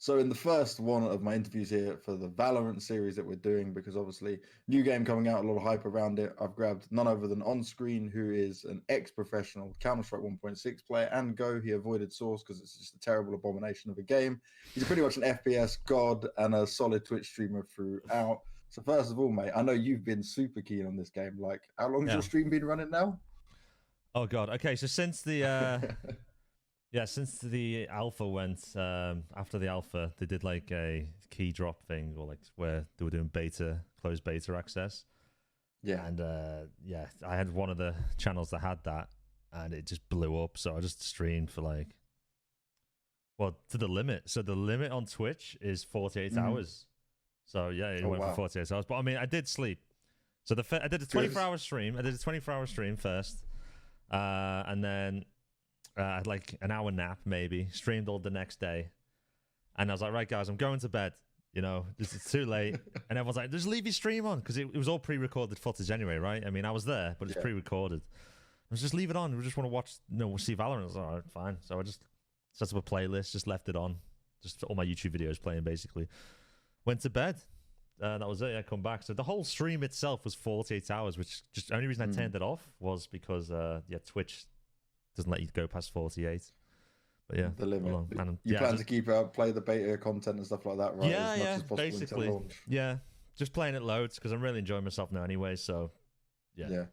So in the first one of my interviews here for the Valorant series that we're doing, because obviously new game coming out, a lot of hype around it, I've grabbed none other than onscreen, who is an ex-professional CounterStrike 1.6 player and Go. He avoided Source because it's just a terrible abomination of a game. He's pretty much an FPS god and a solid Twitch streamer throughout. So first of all, mate, I know you've been super keen on this game. Like, how long has your stream been running now? Oh God. Okay, so since the yeah, since the alpha went, after the alpha, they did like a key drop thing, or like where they were doing closed beta access. Yeah. And yeah, I had one of the channels that had that, and it just blew up. So I just streamed for like, well, to the limit. So the limit on Twitch is 48 hours. So yeah, it went for 48 hours. But I mean, I did sleep. So I did a 24-hour stream. I did a 24-hour stream first, and then I had like an hour nap maybe. Streamed all the next day, and I was like, right guys, I'm going to bed. You know, this is too late. And everyone's like, just leave your stream on, because it was all pre-recorded footage anyway, right? I mean, I was there, but it's pre-recorded. I was just leave it on. We just want to watch, we'll see Valorant. I was like, all right, fine. So I just set up a playlist, just left it on, just all my YouTube videos playing basically. Went to bed. That was it. I come back. So the whole stream itself was 48 hours, which just the only reason I turned it off was because yeah, Twitch doesn't let you go past 48. But yeah, the limit. You plan to keep out, play the beta content and stuff like that, right? Yeah, as much as basically. Yeah, just playing it loads because I'm really enjoying myself now anyway. So yeah,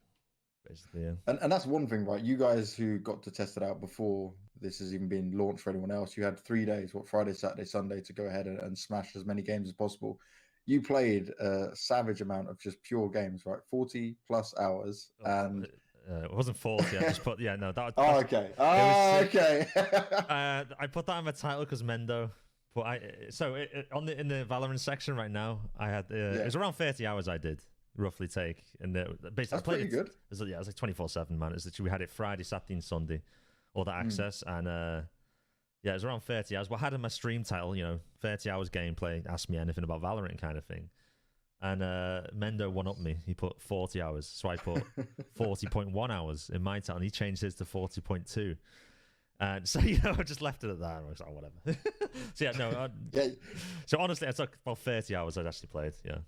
basically, yeah. And that's one thing, right? You guys who got to test it out before this has even been launched for anyone else, you had 3 days, Friday, Saturday, Sunday, to go ahead and smash as many games as possible. You played a savage amount of just pure games, right? 40 plus hours. And it wasn't 40. I just put, no, that. Oh, okay. Oh, okay. I put that in my title because Mendo. But in the Valorant section right now, I had it was around 30 hours I did roughly take, and basically that's pretty good. It was like 24/7, man. It's literally, we had it Friday, Saturday, and Sunday, all that access, and yeah, it was around 30 hours. But I had in my stream title, 30 hours gameplay, ask me anything about Valorant kind of thing. And Mendo one-upped me. He put 40 hours. So I put 40.1 hours in my title. And he changed his to 40.2. And so, I just left it at that. I was like, oh, whatever. So yeah, no. So honestly, I took about 30 hours I'd actually played, yeah.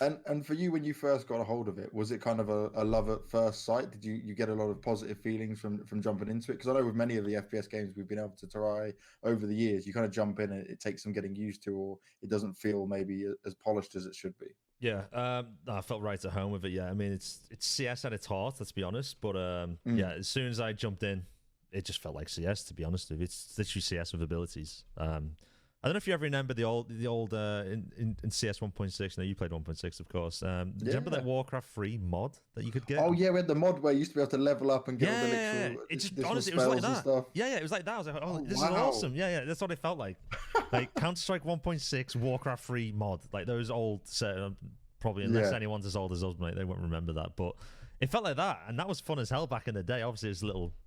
And for you, when you first got a hold of it, was it kind of a love at first sight? Did you get a lot of positive feelings from jumping into it? Because I know with many of the FPS games we've been able to try over the years, you kind of jump in and it takes some getting used to, or it doesn't feel maybe as polished as it should be. Yeah, I felt right at home with it. Yeah, I mean, it's CS at its heart, let's be honest. But yeah, as soon as I jumped in, it just felt like CS, to be honest with you. It's literally CS with abilities. I don't know if you ever remember the old in CS 1.6. No, you played 1.6, of course. Do you remember that Warcraft 3 mod that you could get? Oh yeah, we had the mod where you used to be able to level up and get all the elixir. It just honestly, it was like that. Stuff. Yeah, it was like that. I was like, oh, this is awesome. Yeah, that's what it felt like. Like CounterStrike 1.6, Warcraft 3 mod, like those old. Probably unless anyone's as old as us, mate, they won't remember that. But it felt like that, and that was fun as hell back in the day. Obviously, it's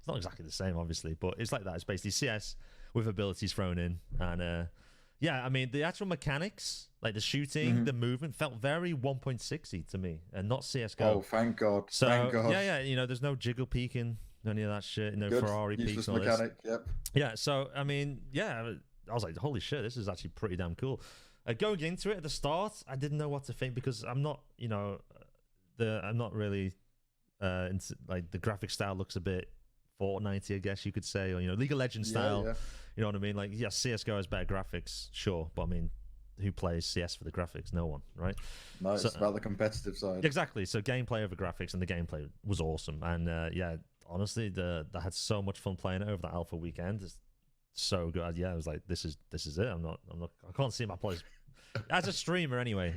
not exactly the same, obviously, but it's like that. It's basically CS with abilities thrown in, and yeah, I mean, the actual mechanics, like the shooting, the movement, felt very 1.6y to me, and not CSGO. Oh, thank God. So, thank God. Yeah, there's no jiggle peeking, any of that shit, no Good. Ferrari Useless peaks. Mechanic, yep. Yeah, so, I mean, yeah, I was like, holy shit, this is actually pretty damn cool. Going into it at the start, I didn't know what to think, because I'm not, I'm not really, into, like, the graphic style looks a bit Fortnite, I guess you could say, or, League of Legends style. Yeah. You know what I mean? Like, yeah, CSGO has better graphics, sure, but I mean, who plays CS for the graphics? No one, right? No, it's about the competitive side. Exactly. So gameplay over graphics, and the gameplay was awesome. And yeah, honestly, I had so much fun playing it over that alpha weekend. It's so good. Yeah, I was like, this is it. I can't see my plays as a streamer anyway.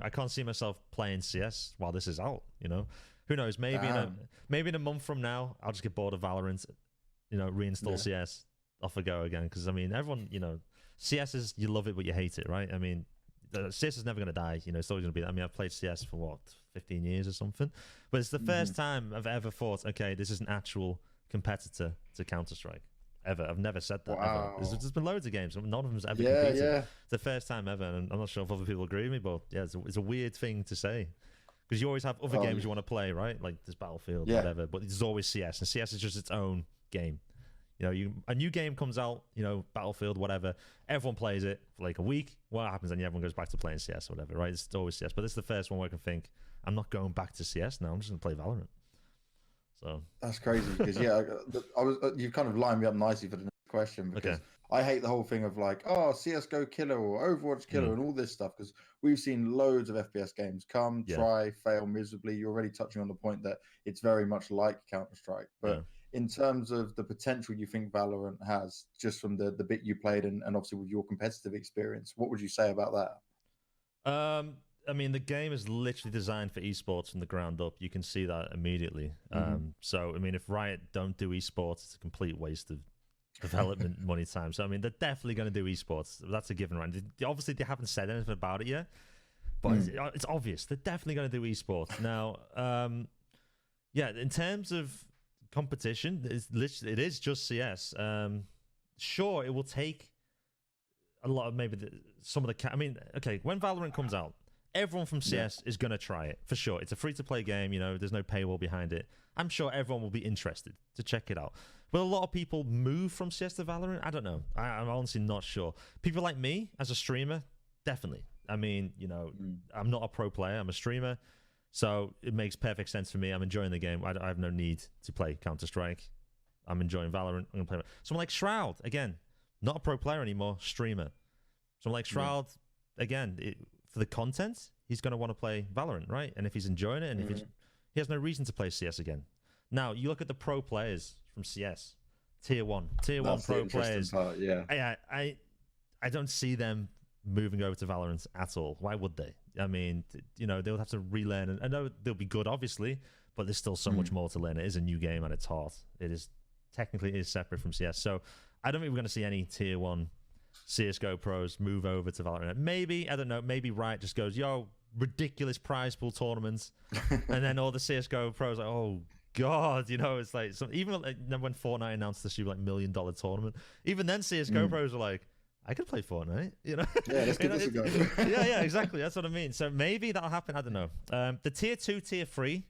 I can't see myself playing CS while this is out. Who knows? Maybe in a month from now, I'll just get bored of Valorant. Reinstall CS. Off I go again, because I mean, everyone, CS is, you love it but you hate it, right? I mean, CS is never going to die. It's always going to be that. I mean, I've played CS for what, 15 years or something, but it's the first time I've ever thought, okay, this is an actual competitor to CounterStrike ever. I've never said that. Wow. Ever. There's been loads of games, but none of them's ever competed. Yeah. It's the first time ever, and I'm not sure if other people agree with me, but yeah, it's a weird thing to say. Because you always have other games you want to play, right? Like this Battlefield, whatever, but there's always CS, and CS is just its own game. A new game comes out, Battlefield, whatever. Everyone plays it for like a week. What happens? And everyone goes back to playing CS or whatever, right? It's always CS. But this is the first one where I can think, I'm not going back to CS now. I'm just going to play Valorant. So that's crazy because you kind of lined me up nicely for the next question because I hate the whole thing of like, oh, CS:GO killer or Overwatch killer and all this stuff because we've seen loads of FPS games come, try, fail miserably. You're already touching on the point that it's very much like CounterStrike, but in terms of the potential you think Valorant has, just from the bit you played and obviously with your competitive experience, what would you say about that? I mean, the game is literally designed for esports from the ground up. You can see that immediately. So, I mean, if Riot don't do esports, it's a complete waste of development money time. So, I mean, they're definitely going to do esports. That's a given, right? Obviously, they haven't said anything about it yet, but it's obvious. They're definitely going to do esports. Now, in terms of competition, it is just CS. Sure, it will take a lot of some of the... I mean, okay, when Valorant comes out, everyone from CS is going to try it, for sure. It's a free-to-play game, there's no paywall behind it. I'm sure everyone will be interested to check it out. Will a lot of people move from CS to Valorant? I don't know. I'm honestly not sure. People like me, as a streamer, definitely. I mean, I'm not a pro player. I'm a streamer. So it makes perfect sense for me. I'm enjoying the game. I have no need to play Counter-Strike. I'm enjoying Valorant. I'm going to play someone like Shroud, again, not a pro player anymore, streamer. Someone like Shroud, again, for the content, he's going to want to play Valorant, right? And if he's enjoying it, and if he has no reason to play CS again. Now, you look at the pro players from CS, tier one pro players. Part, I don't see them moving over to Valorant at all. Why would they? I mean, they'll have to relearn. And I know they'll be good, obviously, but there's still so much more to learn. It is a new game at its heart. It is separate from CS. So I don't think we're going to see any tier one CS:GO pros move over to Valorant. Maybe, I don't know, maybe Riot just goes, yo, ridiculous prize pool tournaments. And then all the CS:GO pros are like, oh, God, it's like, even when Fortnite announced this $1 million tournament, even then CS:GO pros are like, I could play Fortnite, Yeah, let's give this a go. yeah, exactly. That's what I mean. So maybe that'll happen. I don't know. The tier 2, tier 3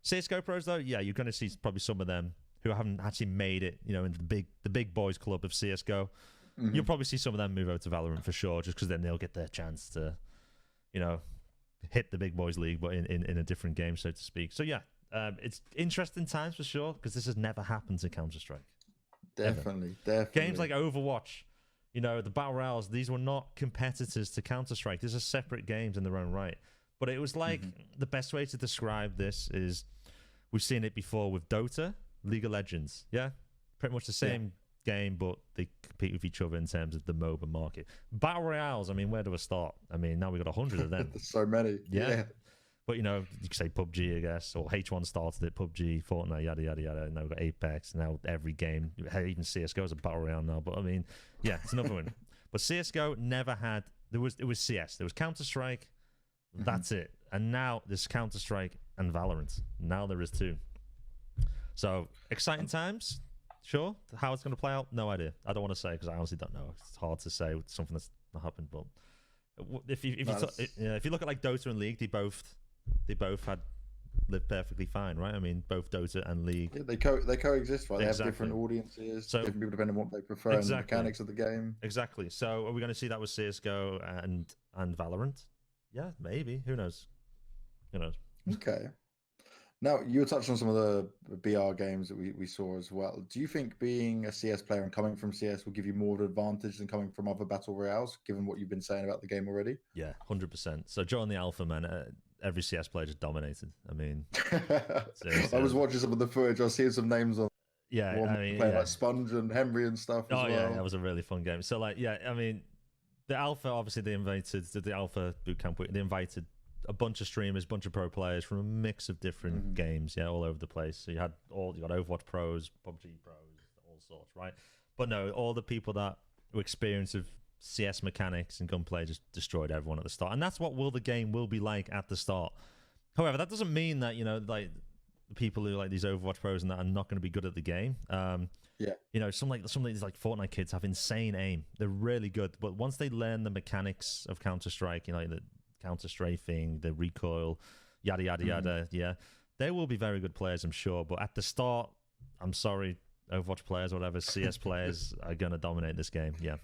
CS:GO pros, though, you're going to see probably some of them who haven't actually made it, into the big boys club of CS:GO. You'll probably see some of them move over to Valorant for sure, just because then they'll get their chance to, hit the big boys league, but in a different game, so to speak. So yeah, it's interesting times for sure, because this has never happened to Counter-Strike. Definitely. Games like Overwatch, the Battle Royales, these were not competitors to Counter-Strike. These are separate games in their own right. But it was like, the best way to describe this is, we've seen it before with Dota, League of Legends. Yeah? Pretty much the same game, but they compete with each other in terms of the MOBA market. Battle Royales, I mean, where do I start? I mean, now we've got 100 of them. There's so many. Yeah. But, you could say PUBG, I guess, or H1 started it, PUBG, Fortnite, yada, yada, yada. Now we've got Apex. Now every game, even CSGO is a Battle Royale now. But, I mean, yeah, it's another one. But CSGO never had... It was CS. There was Counter-Strike. That's it. And now there's Counter-Strike and Valorant. Now there is two. So, exciting times. Sure. How it's going to play out, no idea. I don't want to say because I honestly don't know. It's hard to say with something that's not happened. But if you look at like Dota and League, they both had lived perfectly fine, right? I mean, both Dota and League. Yeah, they coexist, right? They have different audiences, so, different people depending on what they prefer and the mechanics of the game. Exactly. So are we going to see that with CSGO and Valorant? Yeah, maybe. Who knows? Okay. Now, you were touching on some of the BR games that we saw as well. Do you think being a CS player and coming from CS will give you more of an advantage than coming from other Battle Royales, given what you've been saying about the game already? Yeah, 100%. So during the alpha, man, every CS player just dominated. I mean... I was watching some of the footage. I was seeing some names on playing like Sponge and Henry and stuff as well. Yeah, that was a really fun game. So, like, yeah, I mean, the alpha, obviously, the alpha bootcamp, they invited a bunch of streamers, a bunch of pro players from a mix of different games, all over the place. So you got Overwatch pros, PUBG pros, all sorts, right? But no, all the people that were experienced of CS mechanics and gunplay just destroyed everyone at the start. And that's what the game will be like at the start. However, that doesn't mean that, like the people who like these Overwatch pros and that are not going to be good at the game. Some of these like Fortnite kids have insane aim. They're really good. But once they learn the mechanics of Counter-Strike, like the counter-strafing, the recoil, yada, yada, yada, they will be very good players, I'm sure. But at the start, I'm sorry, Overwatch players or whatever, CS players are going to dominate this game. Yeah.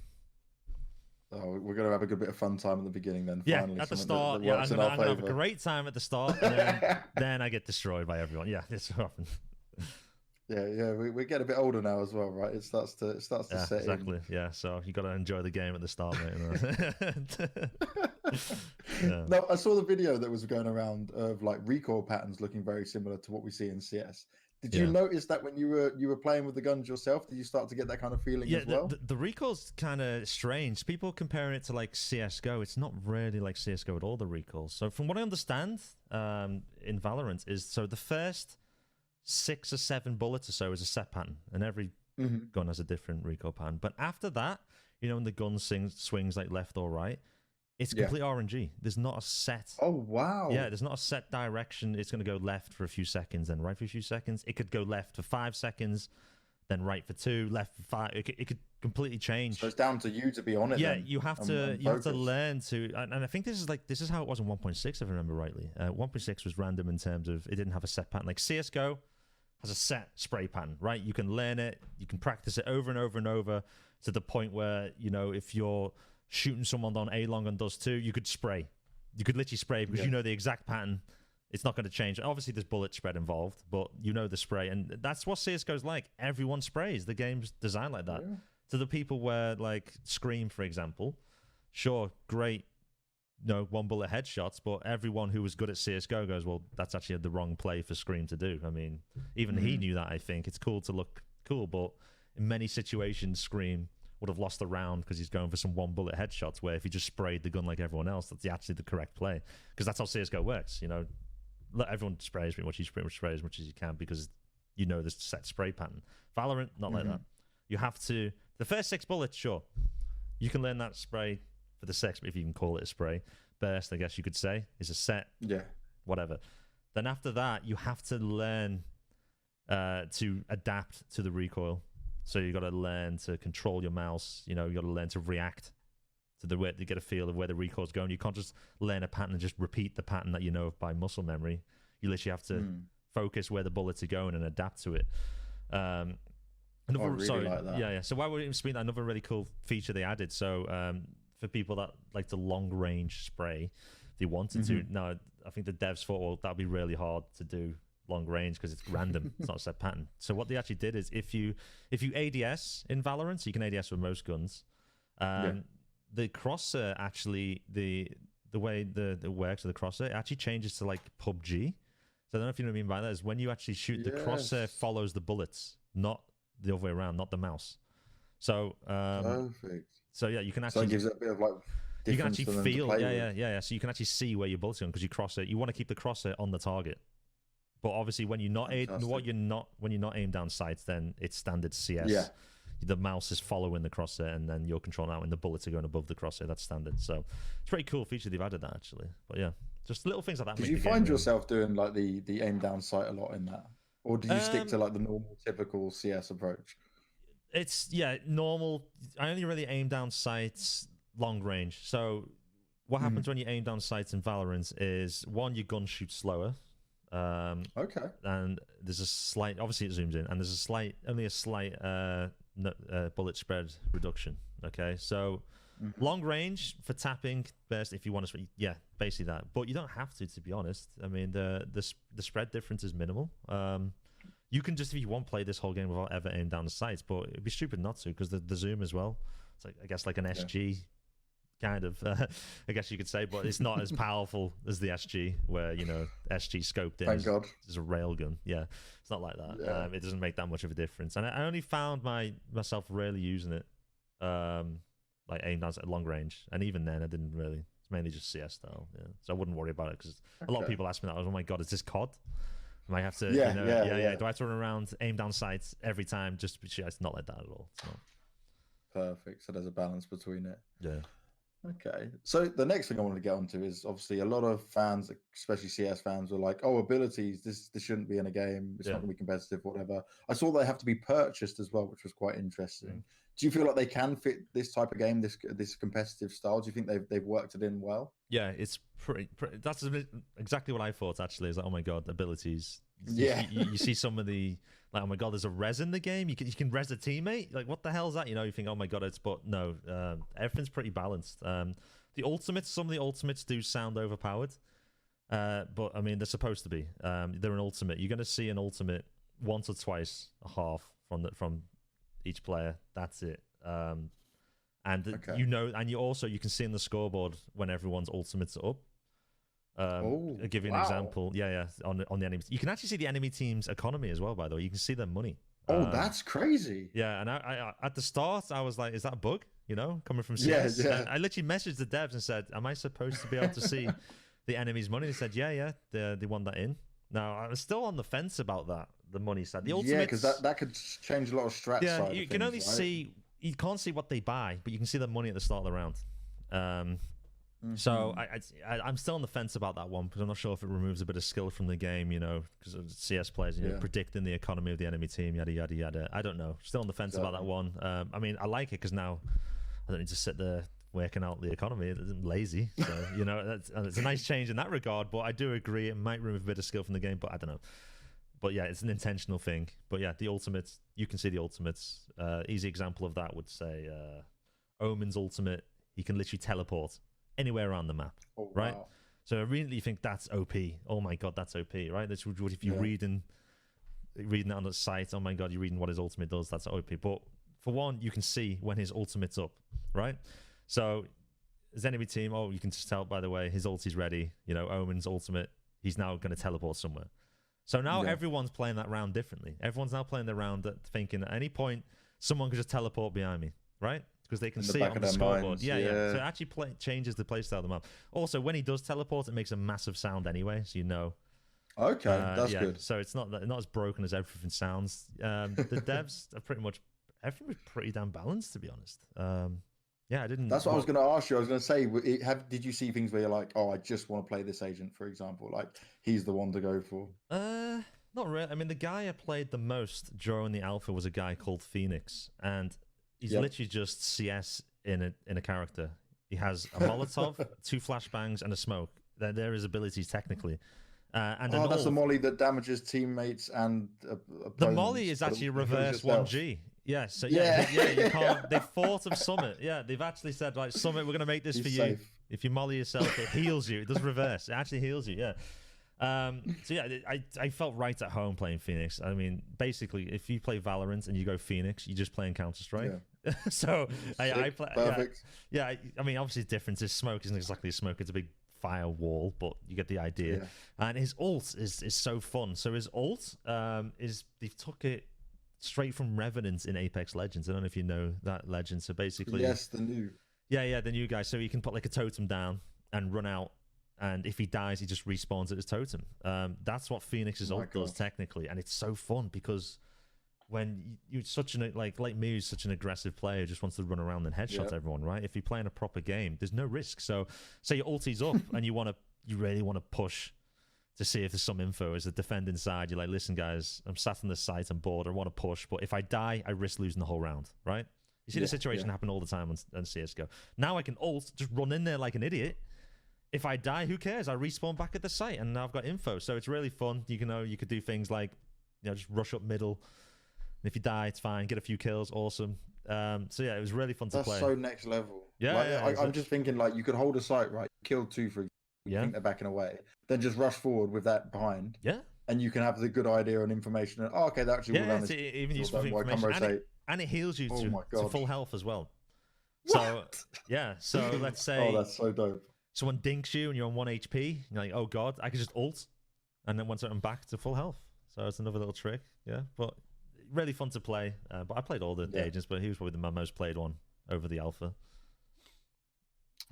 Oh, we're going to have a good bit of fun time at the beginning then. Yeah, Finally, at the something start. that Yeah, works I'm in our going to have a favour. great time at the start, and then I get destroyed by everyone. Yeah, it's what happens. Yeah, we get a bit older now as well, right? It starts to Yeah, set exactly. in. Yeah, so you got to enjoy the game at the start, mate. Yeah. No, I saw the video that was going around of like recoil patterns looking very similar to what we see in CS. Did you Yeah. notice that when you were playing with the guns yourself? Did you start to get that kind of feeling as well? The recoil's kind of strange. People comparing it to like CS:GO. It's not really like CS:GO at all, the recoils. So from what I understand, in Valorant is so the first 6 or 7 bullets or so is a set pattern, and every gun has a different recoil pattern. But after that, you know, when the gun swings like left or right, it's complete RNG. There's not a set. Oh wow! Yeah, there's not a set direction. It's going to go left for a few seconds, then right for a few seconds. It could go left for 5 seconds, then right for 2, left for 5. It could completely change. So it's down to you to be on it. Yeah, then, you have to learn to, and I think this is how it was in 1.6, if I remember rightly. 1.6 was random in terms of it didn't have a set pattern. Like CS:GO has a set spray pattern, right? You can learn it, you can practice it over and over and over to the point where, you know, if you're shooting someone on A long and does 2, you could spray. You could literally spray because you know the exact pattern. It's not going to change. Obviously, there's bullet spread involved, but you know the spray. And that's what CSGO's like. Everyone sprays. The game's designed like that. Yeah. To the people where, like, Scream, for example, sure, great, you know, 1 bullet headshots, but everyone who was good at CSGO goes, well, that's actually the wrong play for Scream to do. I mean, even he knew that, I think. It's cool to look cool, but in many situations, Scream would have lost the round because he's going for some 1 bullet headshots, where if he just sprayed the gun like everyone else, that's actually the correct play. Because that's how CSGO works, you know. Everyone sprays pretty much. You pretty much spray as much as you can because you know the set spray pattern. Valorant, not like that. You have to... The first 6 bullets, sure. You can learn that spray for the 6, if you can call it a spray. Burst, I guess you could say, is a set. Yeah. Whatever. Then after that, you have to learn to adapt to the recoil. So you got to learn to control your mouse. You know, you got to learn to react to the way to get a feel of where the recoil's going. You can't just learn a pattern and just repeat the pattern that you know by muscle memory. You literally have to focus where the bullets are going and adapt to it. I really like that. Yeah. So why would it be another really cool feature they added? So for people that like to long range spray, if they wanted to. Now, I think the devs thought, well, that'd be really hard to do long range because it's random. It's not a set pattern. So what they actually did is if you ADS in Valorant, so you can ADS with most guns. The crosshair actually the way it works with the crosshair, it actually changes to like PUBG. So I don't know if you know what I mean by that. Is when you actually shoot, the crosshair follows the bullets, not the other way around, not the mouse. So perfect. So yeah, you can actually. So it gives it a bit of like. You can actually feel, yeah. So you can actually see where your bullets are going because you cross it. You want to keep the crosshair on the target. But obviously, when you're not aimed down sights, then it's standard CS. Yeah. The mouse is following the crosshair, and then you're controlling out when the bullets are going above the crosshair. That's standard. So it's a pretty cool feature they've added that actually. But yeah, just little things like that. Did you find yourself doing like the aim down sight a lot in that, or do you stick to like the normal typical CS approach? It's normal. I only really aim down sights long range. So what happens when you aim down sights in Valorant is, one, your gun shoots slower. Okay. And there's a slight, obviously it zooms in, and there's only a slight bullet spread reduction. Okay, so long range for tapping best if you want to, basically that. But you don't have to be honest. I mean, the spread difference is minimal. You can just, if you want, play this whole game without ever aim down the sights, but it'd be stupid not to because the zoom as well. It's like, I guess, like an SG. Kind of, I guess you could say, but it's not as powerful as the SG, where, you know, SG scoped in. Thank God. It's a railgun. Yeah, it's not like that. Yeah. It doesn't make that much of a difference. And I only found myself rarely using it, like aim down at long range. And even then, I didn't really. It's mainly just CS style. Yeah, so I wouldn't worry about it because a lot of people ask me that. Oh my God, is this COD? I might have to. Yeah. Do I have to run around, aim down sights every time? It's not like that at all. It's not. Perfect. So there's a balance between it. Yeah. Okay, so the next thing I wanted to get onto is obviously a lot of fans, especially CS fans, were like, "Oh, abilities, this shouldn't be in a game. It's not going to be competitive, whatever." I saw they have to be purchased as well, which was quite interesting. Do you feel like they can fit this type of game, this competitive style? Do you think they've worked it in well? Yeah, it's pretty. That's exactly what I thought. Actually, is like, oh my God, abilities. Yeah, you see some of the Like, oh my god, there's a res in the game. You can res a teammate. Like, what the hell is that? You know, you think, oh my god, but no, everything's pretty balanced. The ultimates, some of the ultimates do sound overpowered, but I mean, they're supposed to be. They're an ultimate. You're gonna see an ultimate once or twice a half from each player. That's it. You know, and you can see in the scoreboard when everyone's ultimates are up. I'll give you an example. On the enemy. You can actually see the enemy team's economy as well. By the way, you can see their money. That's crazy. Yeah, and I at the start I was like, "Is that a bug?" You know, coming from CS. Yeah. I literally messaged the devs and said, "Am I supposed to be able to see the enemy's money?" They said, "Yeah, they won that in." Now I'm still on the fence about that. The money side, the ultimate. Yeah, because that could change a lot of strats. Yeah, you can only see. You can't see what they buy, but you can see the money at the start of the round. So I'm still on the fence about that one because I'm not sure if it removes a bit of skill from the game, you know, because of CS players, you know, predicting the economy of the enemy team, yada yada yada. I don't know. Still on the fence about that one. I mean, I like it because now I don't need to sit there working out the economy. I'm lazy, so you know, it's a nice change in that regard. But I do agree it might remove a bit of skill from the game, but I don't know. But yeah, it's an intentional thing. But yeah, the ultimates, you can see the ultimates. Easy example of that would say Omen's ultimate. He can literally teleport anywhere around the map, right? Wow. So I really think that's OP. Oh my god, that's OP, right? That's what if you're reading that on the site. Oh my god, you're reading what his ultimate does. That's OP. But for one, you can see when his ultimate's up, right? So as enemy team, you can just tell by the way his ulti's ready. You know, Omen's ultimate. He's now going to teleport somewhere. So now everyone's playing that round differently. Everyone's now playing the round thinking at any point someone could just teleport behind me, right? Because they can see it on the scoreboard. Yeah. So it actually changes the playstyle of the map. Also, when he does teleport, it makes a massive sound anyway, so you know. Okay, that's good. So it's not as broken as everything sounds. The devs are everything was pretty damn balanced, to be honest. I didn't. That's what I was going to ask you. I was going to say, did you see things where you're like, oh, I just want to play this agent, for example? Like, he's the one to go for. Not really. I mean, the guy I played the most during the alpha was a guy called Phoenix, and he's literally just CS in a character. He has a Molotov, 2 flashbangs, and a smoke. They're his abilities technically. And that's the molly that damages teammates and opponents. The molly is actually a reverse 1G. Yeah, so you can't. They thought of Summit. Yeah, they've actually said, like, Summit, we're gonna make this for you. Safe. If you molly yourself, it heals you. It does reverse. It actually heals you. Yeah. So yeah, I felt right at home playing Phoenix. I mean, basically, if you play Valorant and you go Phoenix, you're just playing CounterStrike. Yeah. So I play. Perfect. Yeah. I mean, obviously, the difference is smoke isn't exactly a smoke. It's a big firewall, but you get the idea. Yeah. And his ult is so fun. So his ult is they've took it straight from Revenant in Apex Legends. I don't know if you know that legend. So basically, yes, the new. Yeah, the new guy. So you can put like a totem down and run out. And if he dies, he just respawns at his totem. That's what Phoenix's ult does technically, and it's so fun because when you're such an like me, who's such an aggressive player, who just wants to run around and headshot everyone, right? If you're playing a proper game, there's no risk. So, say your ulti's up and you really want to push to see if there's some info as a defending side. You're like, listen, guys, I'm sat on this site, I'm bored, I want to push, but if I die, I risk losing the whole round, right? You see the situation happen all the time on CS:GO. Now I can ult, just run in there like an idiot. If I die, who cares? I respawn back at the site and now I've got info. So it's really fun. You could do things like, just rush up middle. And if you die, it's fine. Get a few kills. Awesome. So yeah, it was really fun to play. That's so next level. Yeah. I'm just thinking like you could hold a site, right? Kill 2 for think they're backing away. Then just rush forward with that behind. Yeah. And you can have the good idea and information. And, that actually will down this. Even useful information. And it heals you to full health as well. What? So let's say. That's so dope. Someone dinks you and you're on 1 HP. You're like, oh god, I can just ult, and then once I'm back to full health. So it's another little trick. Yeah, but really fun to play. But I played all the agents, but he was probably the most played one over the alpha.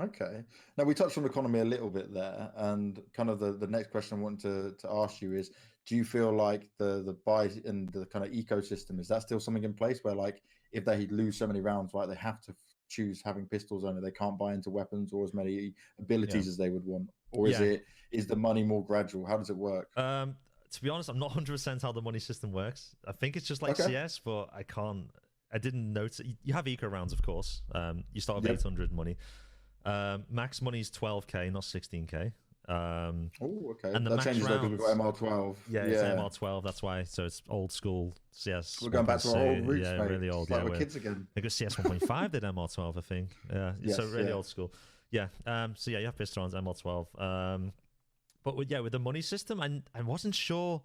Okay. Now we touched on economy a little bit there, and kind of the next question I want to ask you is: do you feel like the buy and the kind of ecosystem, is that still something in place where, like, if they lose so many rounds, like, they have to choose having pistols only, they can't buy into weapons or as many abilities as they would want, or is the money more gradual? How does it work? To be honest, I'm not 100% how the money system works. I think it's just like CS, but I didn't notice. You have eco rounds, of course. You start with 800 money. Max money is 12k, not 16k. Oh, okay. And the That max changes though because we've got rounds, ML12. yeah, it's ML12. That's why. So it's old school CS. We're going back to our old 1.6, roots, yeah, mate. really old. It's like Yeah, we're kids again. they got CS 1.5 did ML12, I think. Yeah, Yes, so really yeah. old school. Yeah. So yeah, you have pistons ML12. But with the money system, I wasn't sure.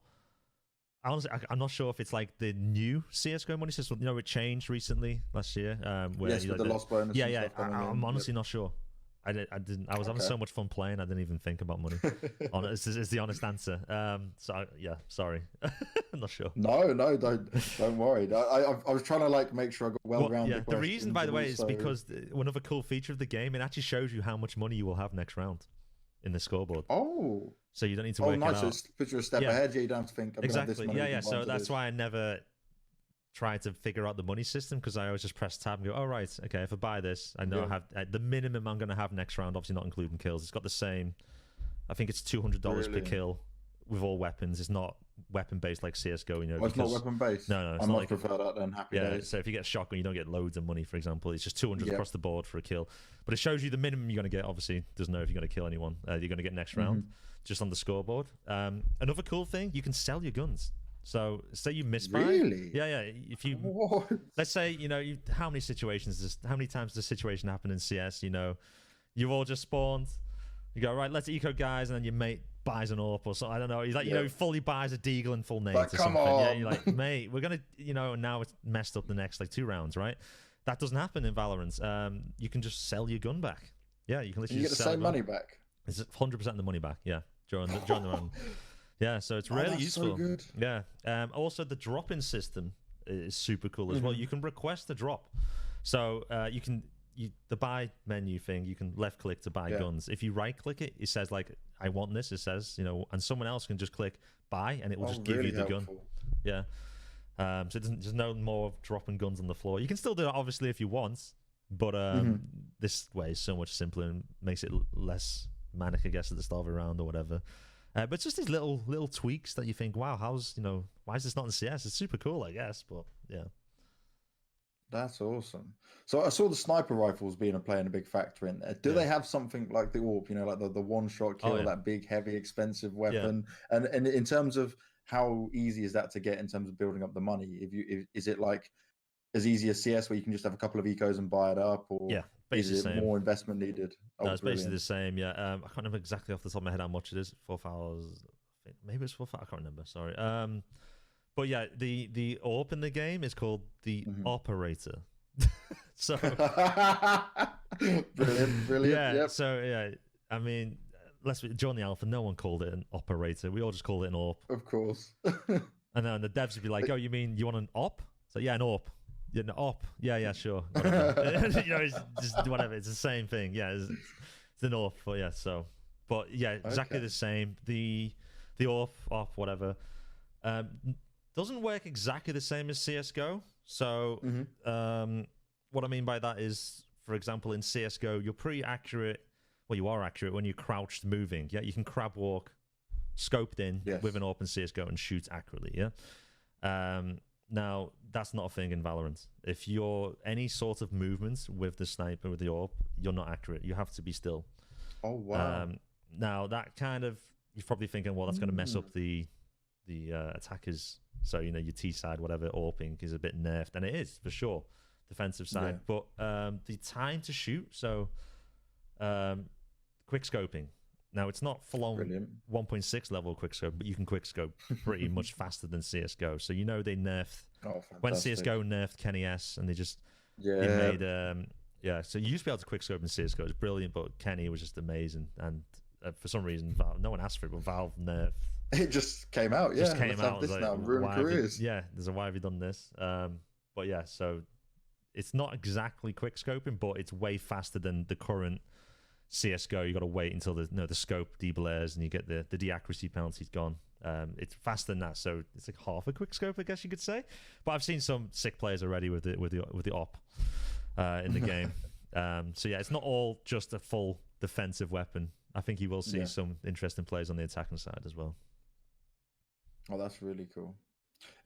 Honestly, I'm not sure if it's like the new CS:GO money system. You know, it changed recently last year. Where Yes, with like the lost bonus. yeah, and yeah. Stuff coming in. I'm honestly not sure. I didn't. I was having so much fun playing. I didn't even think about money. Is the honest answer. So yeah, sorry. I'm not sure. No, don't worry. I was trying to like make sure I got well-rounded. Yeah, the reason, by the way, is because another cool feature of the game, it actually shows you how much money you will have next round in the scoreboard. Oh. So you don't need to work nice. it out. So it puts you a step ahead. Yeah, you don't have to think. Exactly. Yeah. So that's why I never try to figure out the money system, because I always just press tab and go, oh, right, okay, if I buy this, I know I have the minimum I'm going to have next round, obviously not including kills. It's got the same, I think it's $200 per kill with all weapons. It's not weapon-based like CSGO, you know. It's not weapon-based? No, it's I not much prefer that then, happy days. So if you get a shotgun, you don't get loads of money, for example. It's just 200 across the board for a kill. But it shows you the minimum you're going to get, obviously. Doesn't know if you're going to kill anyone. You're going to get next round, just on the scoreboard. Another cool thing, you can sell your guns. So say you misbuy. Really? Yeah. If you let's say, you know, how many times does this situation happen in CS? You know, you've all just spawned. You go, right, let's eco guys, and then your mate buys an AWP or something. I don't know. He's like, you know, fully buys a deagle and full nades or something. On. Yeah, you're like, mate, we're gonna, you know, and now it's messed up the next like 2 rounds, right? That doesn't happen in Valorant. You can just sell your gun back. Yeah, you can literally get the same money back. It's 100% of the money back. Yeah, during the round. Yeah, so it's really useful. So good. Yeah. Also, the drop-in system is super cool as well. You can request a drop. So the buy menu thing, you can left click to buy guns. If you right click it, it says like, I want this. It says, you know, and someone else can just click buy, and it will just give you the gun. Yeah. So there's no more dropping guns on the floor. You can still do it obviously if you want, but this way is so much simpler and makes it less manic, I guess, at the start of a round or whatever. But it's just these little tweaks that you think, wow, why is this not in CS? It's super cool, I guess, but yeah. That's awesome. So I saw the sniper rifles playing a big factor in there. Do they have something like the AWP, you know, like the one-shot kill, that big, heavy, expensive weapon? Yeah. And in terms of how easy is that to get in terms of building up the money? Is it like as easy as CS where you can just have a couple of ecos and buy it up, or is it more investment needed? No, it's basically the same. Yeah, I can't remember exactly off the top of my head how much it is. 4,000, maybe it's 4,000. I can't remember. Sorry. But yeah, the AWP in the game is called the operator. So brilliant. Yeah. Yep. So yeah, I mean, during the alpha, no one called it an operator. We all just called it an AWP. Of course. And then the devs would be like, "Oh, you mean you want an op?" So yeah, an AWP. Yeah, an op. Yeah, sure. You know, it's just whatever. It's the same thing. Yeah, it's an AWP. But yeah, so, but yeah, exactly the same. The AWP, whatever. Doesn't work exactly the same as CSGO. So what I mean by that is, for example, in CSGO, you're pretty accurate. Well, you are accurate when you're crouched moving. Yeah, you can crab walk, scoped in with an open CSGO and shoot accurately. Yeah. Now, that's not a thing in Valorant. If you're any sort of movement with the sniper, with the AWP, you're not accurate. You have to be still. Oh, wow. Now, that kind of, you're probably thinking, well, that's going to mess up the attackers. So, you know, your T side, whatever, AWPing is a bit nerfed. And it is, for sure, defensive side. Yeah. But the time to shoot, so quick scoping. Now, it's not full-on 1.6 level quickscope, but you can quickscope pretty much faster than CSGO. So, you know, they nerfed... when CSGO nerfed Kenny S, and they made... so you used to be able to quickscope in CSGO. It was brilliant, but Kenny was just amazing. And for some reason, no one asked for it, but Valve nerfed. It just came out, yeah. Just came out. This now, ruin careers. There's a why have you done this? But yeah, so it's not exactly quickscoping, but it's way faster than the current... CSGO, you got to wait until the scope deblares and you get the de-accuracy penalties gone. It's faster than that, so it's like half a quick scope, I guess you could say. But I've seen some sick players already with the op in the game. So yeah, it's not all just a full defensive weapon. I think you will see some interesting plays on the attacking side as well. Oh, that's really cool.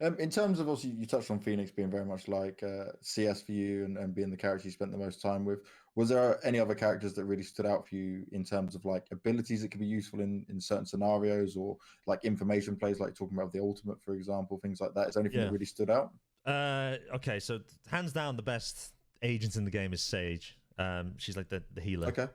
In terms of, obviously, you touched on Phoenix being very much like CS for you, and being the character you spent the most time with. Was there any other characters that really stood out for you in terms of like abilities that could be useful in certain scenarios, or like information plays, like talking about the ultimate, for example, things like that? Is there anything that Yeah. really stood out? Okay, so hands down, the best agent in the game is Sage. She's like the healer. Okay.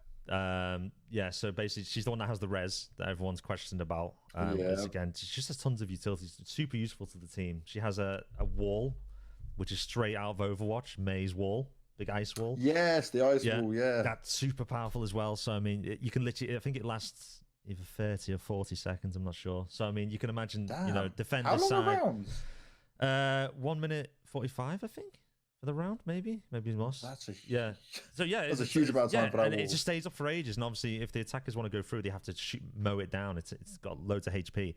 Yeah, so basically she's the one that has the res that everyone's questioned about. Yeah. Again, she just has tons of utilities, super useful to the team. She has a wall which is straight out of Overwatch, May's wall, big ice wall. Yes, the ice wall. Yeah. That's super powerful as well. So I mean, you can literally, I think it lasts either 30 or 40 seconds, I'm not sure. So I mean, you can imagine, Damn. defend How this long side. are rounds? 1 minute 45, I think, for the round, maybe more. That's a Yeah. So yeah, that's a huge amount of time for that and wall. it just stays up for ages. And obviously, if the attackers want to go through, they have to mow it down. It's got loads of HP.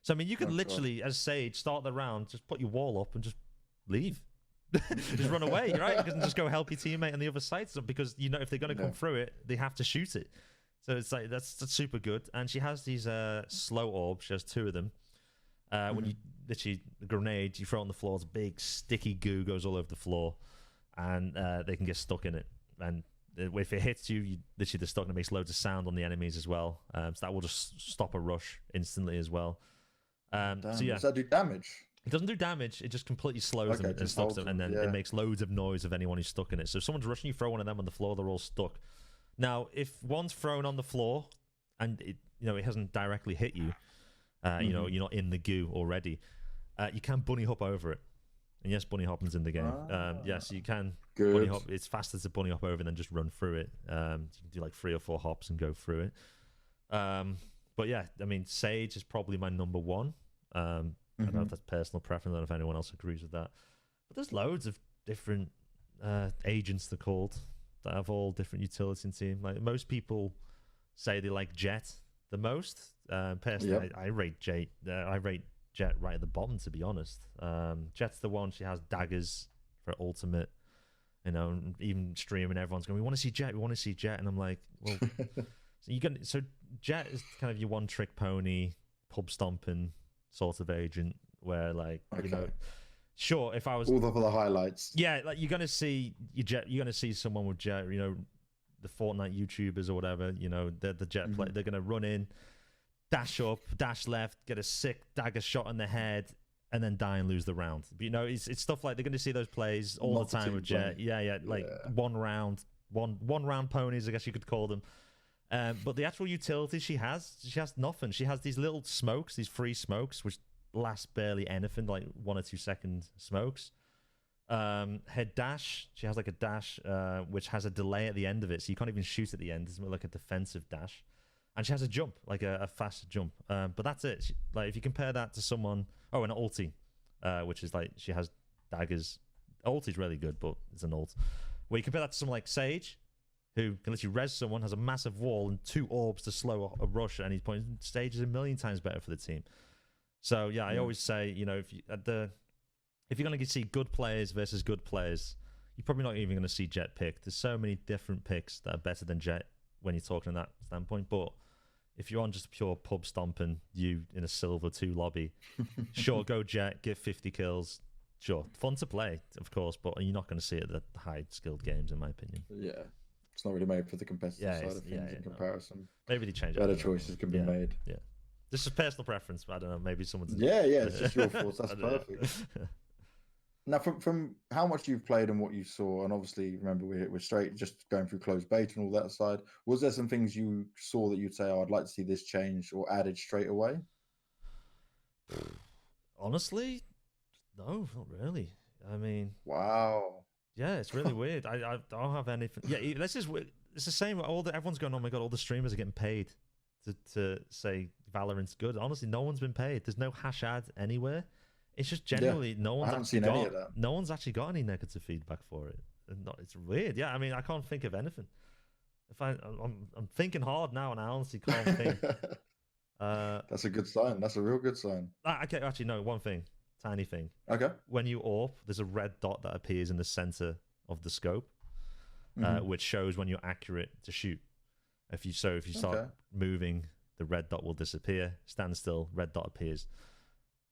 So I mean, you could literally, as Sage, start the round, just put your wall up and just leave, just run away, right? You can just go help your teammate on the other side, because if they're going to come through it, they have to shoot it. So it's like that's super good. And she has these slow orbs. She has 2 of them. When you literally the grenade, you throw it on the floor, it's big sticky goo goes all over the floor, and they can get stuck in it. And if it hits you, literally they're stuck, and it makes loads of sound on the enemies as well. So that will just stop a rush instantly as well. So yeah, does that do damage? it doesn't do damage. It just completely slows them and stops them, and then it makes loads of noise of anyone who's stuck in it. So if someone's rushing, you throw one of them on the floor, they're all stuck. Now, if one's thrown on the floor and it hasn't directly hit you, you're not in the goo already, you can bunny hop over it. And yes, bunny hopping's in the game. Yes, you can bunny hop. It's faster to bunny hop over than just run through it. You can do like 3 or 4 hops and go through it. But yeah, I mean, Sage is probably my number 1. I don't know if that's personal preference. I don't know if anyone else agrees with that. But there's loads of different agents, they're called, that have all different utility in team. Like most people say they like Jet the most. Personally, I rate Jet. I rate Jet right at the bottom, to be honest. Jet's the one. She has daggers for ultimate. Even streaming, everyone's going, "We want to see Jet. We want to see Jet." And I'm like, well, so Jet is kind of your one-trick pony, pub stomping sort of agent, where sure, if I was all for the highlights, like you're gonna see Jet, you're gonna see someone with Jet, the Fortnite YouTubers or whatever, they're the Jet play, they're gonna run in, dash up, dash left, get a sick dagger shot in the head, and then die and lose the round. But it's stuff like they're gonna see those plays all the time with Jet. One round ponies, I guess you could call them. But the actual utility she has nothing. She has these little smokes, these free smokes, which last barely anything, like 1 or 2 second smokes. Her dash, she has like a dash which has a delay at the end of it, so you can't even shoot at the end. It's more like a defensive dash. And she has a jump, like a fast jump. But that's it. If you compare that to someone, an ulti, which is like she has daggers. Ulti's really good, but it's an ult. Where you compare that to someone like Sage, who can literally res someone, has a massive wall and 2 orbs to slow a rush at any point. Stage is a million times better for the team. So yeah, I always say, if you're going to see good players versus good players, you're probably not even going to see Jet picked. There's so many different picks that are better than Jet when you're talking in that standpoint. But if you're on just pure pub stomping, you in a silver 2 lobby, sure, go Jet, get 50 kills. Sure, fun to play, of course, but you're not going to see it at the high skilled games, in my opinion. Yeah. It's not really made for the competitive side of things in comparison. No. Maybe they change it. Better choices can be made. Yeah. This is personal preference, but I don't know. Maybe someone's. Yeah, it's just your thoughts. That's perfect. Now, from how much you've played and what you saw, and obviously, remember, we're straight just going through closed beta and all that side. Was there some things you saw that you'd say, I'd like to see this changed or added straight away? Honestly, no, not really. I mean, wow. Yeah, it's really weird. I don't have anything. Yeah, this is weird. It's the same. Everyone's going, oh my god, all the streamers are getting paid to say Valorant's good. Honestly, no one's been paid. There's no hash ad anywhere. It's just generally no one's actually got any of that. No one's actually got any negative feedback for it. It's weird. Yeah, I mean, I can't think of anything. I'm thinking hard now, and I honestly can't think. That's a good sign. That's a real good sign. Okay, actually, no. One thing. Tiny thing. Okay. When you AWP, there's a red dot that appears in the center of the scope, which shows when you're accurate to shoot. If you start moving, the red dot will disappear. Stand still, red dot appears.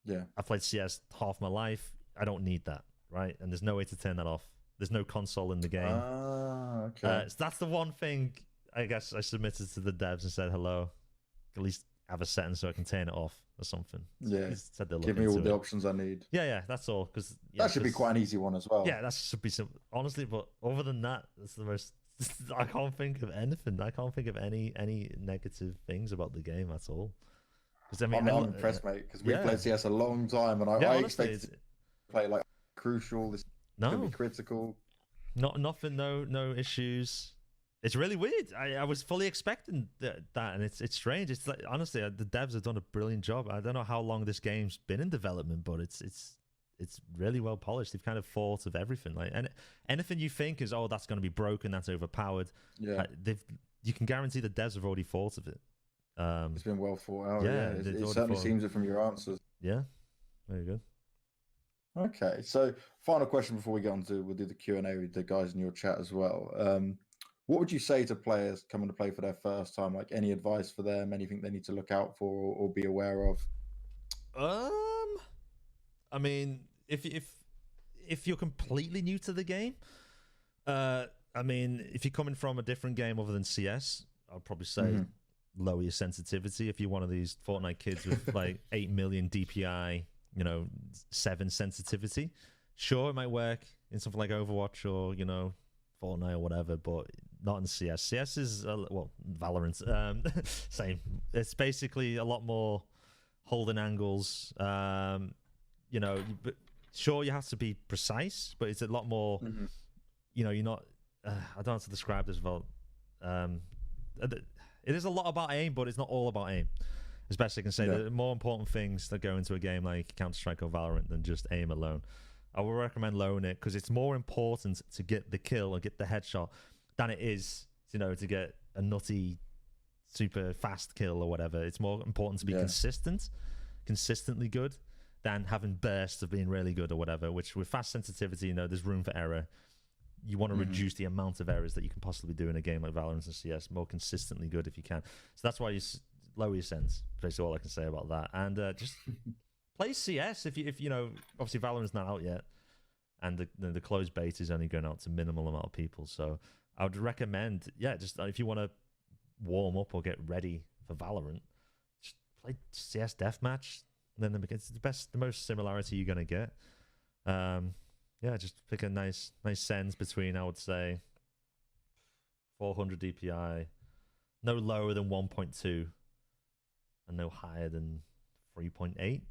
Yeah. I've played CS half my life. I don't need that, right? And there's no way to turn that off. There's no console in the game. Ah, okay. So that's the one thing I guess I submitted to the devs and said, hello, at least have a setting so I can turn it off or something. Yeah. Said they'll Give me all the options I need. Yeah, that's all. Because that should be quite an easy one as well. Yeah, that should be simple. Honestly, but other than that, that's the most. I can't think of anything. I can't think of any negative things about the game at all. I mean, I'm impressed, mate, because we've played CS a long time, and I expected to play like crucial. This could be critical. Nothing. No issues. It's really weird. I was fully expecting that, and it's strange. It's like, honestly, the devs have done a brilliant job. I don't know how long this game's been in development, but it's really well polished. They've kind of thought of everything. Like, and anything you think is, oh, that's going to be broken, that's overpowered. Yeah, you can guarantee the devs have already thought of it. It's been well thought out. Yeah, it certainly seems it from your answers. Yeah, very good. Okay, so final question before we get on to we'll do the Q&A with the guys in your chat as well. What would you say to players coming to play for their first time? Like, any advice for them? Anything they need to look out for or be aware of? I mean, if you're completely new to the game, I mean, if you're coming from a different game other than CS, I'd probably say lower your sensitivity. If you're one of these Fortnite kids with like 8 million DPI, 7 sensitivity, sure, it might work in something like Overwatch or Fortnite or whatever, but not in CS. CS is Valorant, same. It's basically a lot more holding angles. Sure, you have to be precise, but it's a lot more. You're not. I don't know how to describe this well. It is a lot about aim, but it's not all about aim. As best I can say, there are more important things that go into a game like CounterStrike or Valorant than just aim alone. I would recommend lowering it because it's more important to get the kill or get the headshot than it is, to get a nutty, super fast kill or whatever. It's more important to be consistently good than having bursts of being really good or whatever, which with fast sensitivity, there's room for error. You want to reduce the amount of errors that you can possibly do in a game like Valorant and CS more consistently good if you can. So that's why you lower your sense. Basically all I can say about that. And just play CS if obviously Valorant's not out yet. And the closed beta is only going out to minimal amount of people. So I would recommend, just if you want to warm up or get ready for Valorant, just play CS Deathmatch. And then it's the most similarity you're going to get. Just pick a nice sense between, I would say, 400 DPI, no lower than 1.2, and no higher than 3.8.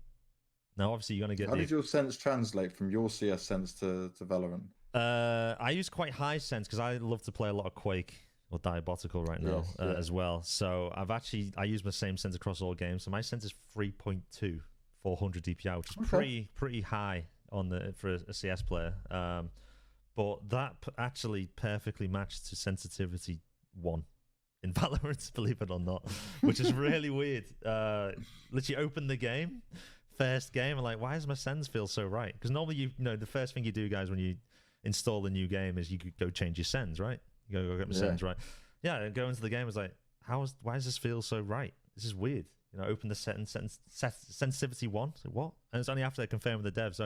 Now, obviously, you're going to get. How did your sense translate from your CS sense to Valorant? I use quite high sense because I love to play a lot of Quake or Diabotical right now as well. So I use my same sense across all games. So my sense is 3.2, 400 DPI, which is pretty high for a CS player. But that actually perfectly matched to sensitivity 1 in Valorant, believe it or not, which is really weird. Literally open the game, first game, and like, why does my sens feel so right? Because normally the first thing you do, guys, when you install a new game is you could go change your sens, right? You go get my sens right. Yeah, go into the game, it's like, why does this feel so right? This is weird. Open the sensitivity 1. So what? And it's only after they confirm with the devs,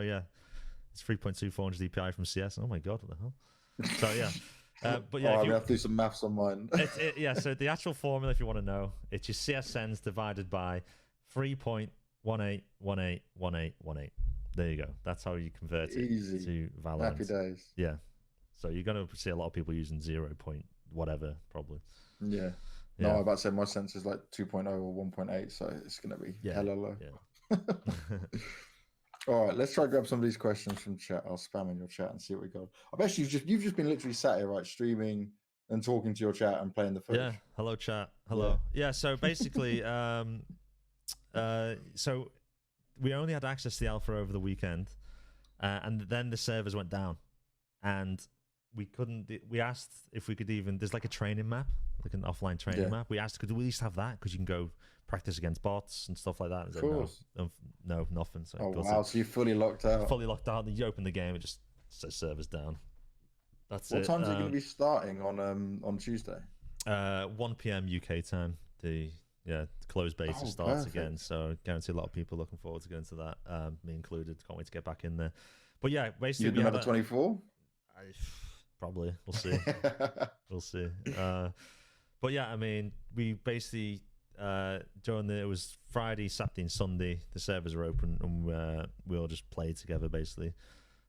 it's 3.2 400 DPI from CS. Oh my god, what the hell? So but I'm gonna have to do some maths on mine. So the actual formula, if you want to know, it's your CS sens divided by 3.18181818. There you go. That's how you convert it to Valorant. Happy days. Yeah. So you're gonna see a lot of people using 0. Whatever, probably. Yeah. No, I'm about to say my sense is like 2.0 or 1.8, so it's going to be hella low. Yeah. All right, let's try to grab some of these questions from chat. I'll spam in your chat and see what we got. I bet you've just been literally sat here, right, streaming and talking to your chat and playing the footage. Yeah. Hello, chat. Hello. Yeah. So basically, so we only had access to the alpha over the weekend, and then the servers went down, and we couldn't. We asked if we could even. There's like a training map, like an offline training map. We asked, could we at least have that? Because you can go practice against bots and stuff like that. Of course. No, nothing. So wow, so you're fully locked out. Fully locked out. You open the game, it just says servers down. That's what time's it going to be starting on Tuesday? 1 p.m. UK time. The Yeah, closed beta Oh, starts perfect. again, so I guarantee a lot of people looking forward to going to that. Me included. Can't wait to get back in there. But yeah, basically You we do had another 24? I, probably we'll see. We'll see. But yeah, I mean, we basically during it was Friday, Saturday, and Sunday. The servers are open, and we all just played together. Basically,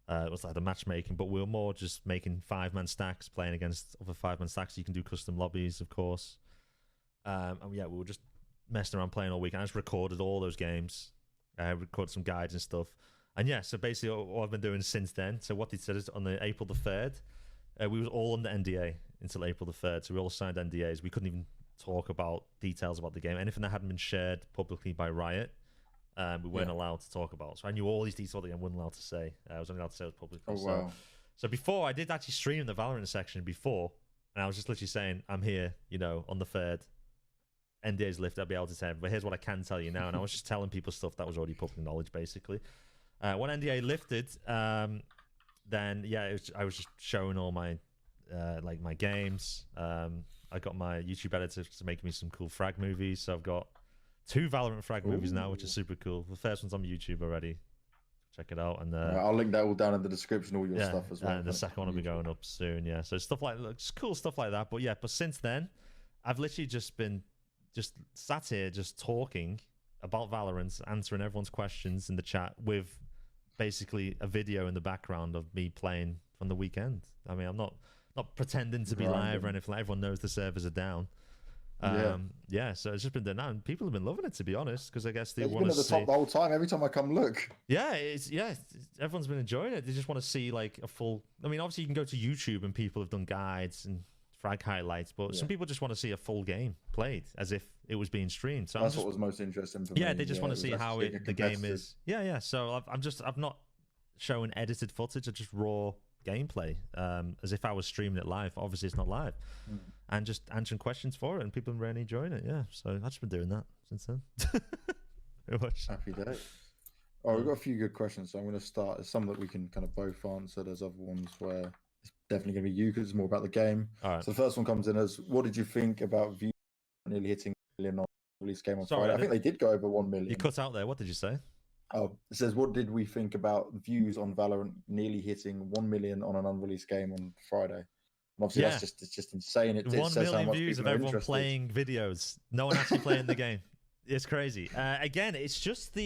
it was like the matchmaking, but we were more just making 5-man stacks, playing against other 5-man stacks. You can do custom lobbies, of course. And yeah, we were just messing around playing all week. I just recorded all those games, recorded some guides and stuff. And yeah, so basically what I've been doing since then. So what they said is on the April the 3rd, we were all under NDA until April the 3rd. So we all signed NDAs. We couldn't even talk about details about the game. Anything that hadn't been shared publicly by Riot, we weren't allowed to talk about. So I knew all these details that I wasn't allowed to say. I was only allowed to say it publicly. Oh, wow. So before, I did actually stream the Valorant section before, and I was just literally saying, I'm here, on the 3rd. NDA's lifted, I'll be able to say, but here's what I can tell you now. And I was just telling people stuff that was already public knowledge, basically. When NDA lifted, then yeah, I was just showing all my my games. I got my YouTube editor to make me some cool frag movies. So I've got 2 Valorant frag movies now, which is super cool. The first one's on YouTube already. Check it out. And I'll link that all down in the description, all your stuff as well. And the second one will be going up soon. Yeah, so stuff like just cool stuff like that. But yeah, but since then, I've literally just been sat here just talking about Valorant, answering everyone's questions in the chat with basically a video in the background of me playing from the weekend. I mean, I'm not pretending to be live or anything. Everyone knows the servers are down. Yeah, so it's just been done now, and people have been loving it, to be honest, because I guess they want to see. It's been at the top the whole time. Every time I come look. Yeah, everyone's been enjoying it. They just want to see like a full. I mean, obviously you can go to YouTube and people have done guides and frag highlights, but some people just want to see a full game played as if it was being streamed. So that's what was most interesting for me. Yeah, they just want to see how the game is. Yeah. So I've not shown edited footage, of just raw gameplay, as if I was streaming it live. Obviously, it's not live, and just answering questions for it, and people are really enjoying it. Yeah, so I've just been doing that since then. Happy day. Oh, we've got a few good questions, so I'm going to start. There's some that we can kind of both answer. There's other ones where it's definitely going to be you because it's more about the game. All right. So the first one comes in as, what did you think about views nearly hitting 1 million on release game on Friday? I think they did go over 1 million. You cut out there. What did you say? Oh, it says, what did we think about views on Valorant nearly hitting 1 million on an unreleased game on Friday? And obviously, it's just insane. It 1 says how million much views of people are everyone interested. playing videos. No one actually playing the game. It's crazy. Again, it's just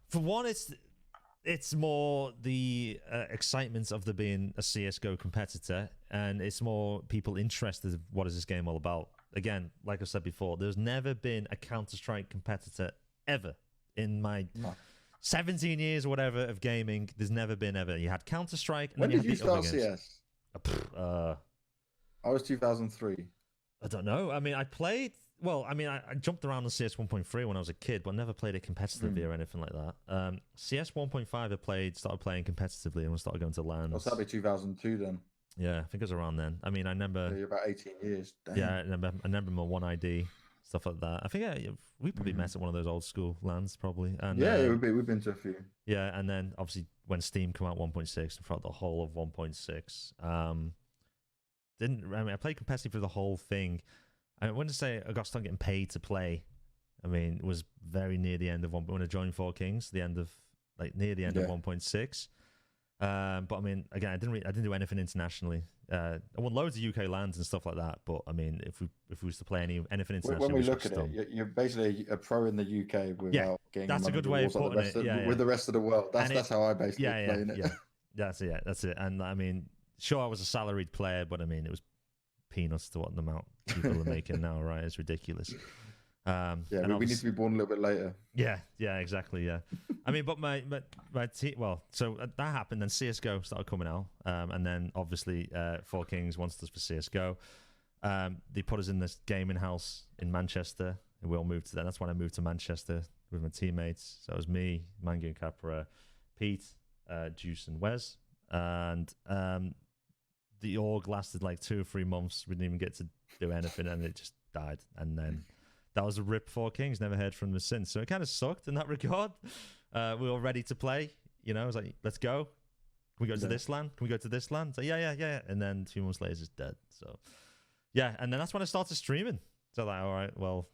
for one, it's more the excitement of there being a CSGO competitor, and it's more people interested in what is this game all about. Again, like I said before, there's never been a CounterStrike competitor ever in my 17 years or whatever of gaming. There's never been ever. You had CounterStrike. When did you start CS? I was 2003. I don't know. I mean, I played. Well, I mean, I jumped around on CS 1.3 when I was a kid, but never played it competitively or anything like that. CS 1.5, I started playing competitively, and we started going to LANs. Oh, so that'd be 2002 then. Yeah, I think it was around then. I mean, I remember. Yeah, you're about 18 years. Damn. Yeah, I remember my One ID, stuff like that. I think we probably met at one of those old school LANs, probably. And we've been to a few. Yeah, and then obviously when Steam came out 1.6, and throughout the whole of 1.6, I played competitive for the whole thing. I wouldn't say I got started getting paid to play. I mean, it was very near the end of when I joined Four Kings, near the end of 1.6. But I mean, again, I didn't do anything internationally. I won loads of UK lands and stuff like that. But I mean, if we was to play anything internationally, when we look at it, you're basically a pro in the UK without getting. That's a good way of putting it. With the rest of the world, that's how I basically playing it. Yeah, that's it. And I mean, sure, I was a salaried player, but I mean, it was peanuts to what the amount people are making now, right? It's ridiculous. We need to be born a little bit later. Yeah, exactly. Yeah, I mean, but my team. Well, so that happened. Then CS:GO started coming out, and then obviously Four Kings wanted us for CS:GO. They put us in this gaming house in Manchester, and we all moved to that. That's when I moved to Manchester with my teammates. So it was me, Mangi and Capra, Pete, Juice, and Wes, and the org lasted like 2 or 3 months. We didn't even get to do anything, and it just died. And then that was a rip. Four Kings. Never heard from them since. So it kind of sucked in that regard. We were ready to play. I was like, let's go. Can we go to this land? Can we go to this land? So yeah. And then 2 months later, it's dead. So yeah, and then that's when I started streaming. So like, all right, well,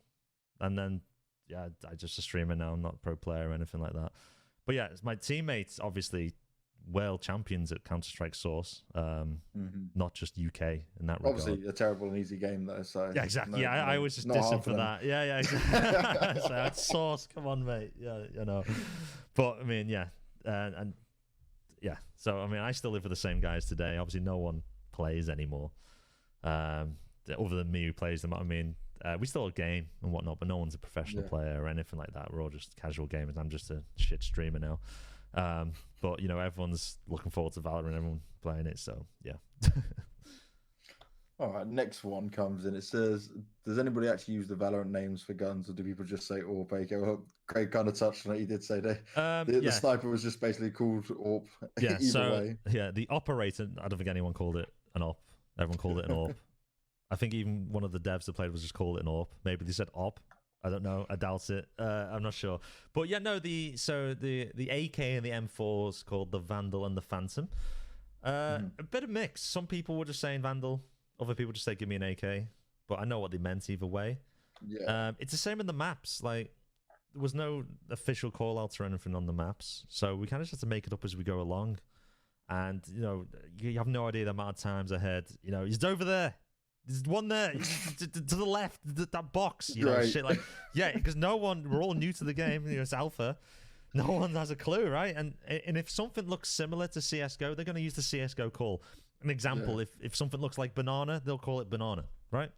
And then, yeah, I just a streamer now. I'm not a pro player or anything like that. But yeah, my teammates, obviously, world champions at CounterStrike Source, not just UK in that regard. Obviously, a terrible and easy game, though. So yeah, exactly. I was just dissing for that. Yeah, exactly. So it's Source. Come on, mate. Yeah, you know. But, I mean, yeah. And yeah, so, I mean, I still live with the same guys today. Obviously, no one plays anymore. Other than me who plays them. I mean, we still game and whatnot, but no one's a professional player or anything like that. We're all just casual gamers. I'm just a shit streamer now. But, you know, everyone's looking forward to Valorant, everyone playing it, so, yeah. All right, next one comes in. It says, does anybody actually use the Valorant names for guns, or do people just say AWP? Okay, well, Craig kind of touched on it. He did say that the sniper was just basically called AWP. Yeah, either way. Yeah, the operator, I don't think anyone called it an AWP. Everyone called it an AWP. I think even one of the devs that played was just called it an AWP. Maybe they said OP. I don't know. I doubt it. I'm not sure. But yeah, no. The AK and the M4 is called the Vandal and the Phantom. A bit of mix. Some people were just saying Vandal. Other people just say give me an AK. But I know what they meant either way. Yeah. It's the same in the maps. Like there was no official call outs or anything on the maps, so we kind of just have to make it up as we go along. And you know, you have no idea the amount of times I heard, you know, he's over there. There's one there to the left, that box, you know, right. shit like, yeah, because we're all new to the game, you know, it's alpha. No one has a clue, right? And if something looks similar to CSGO, they're going to use the CSGO call. An example, if something looks like banana, they'll call it banana, right?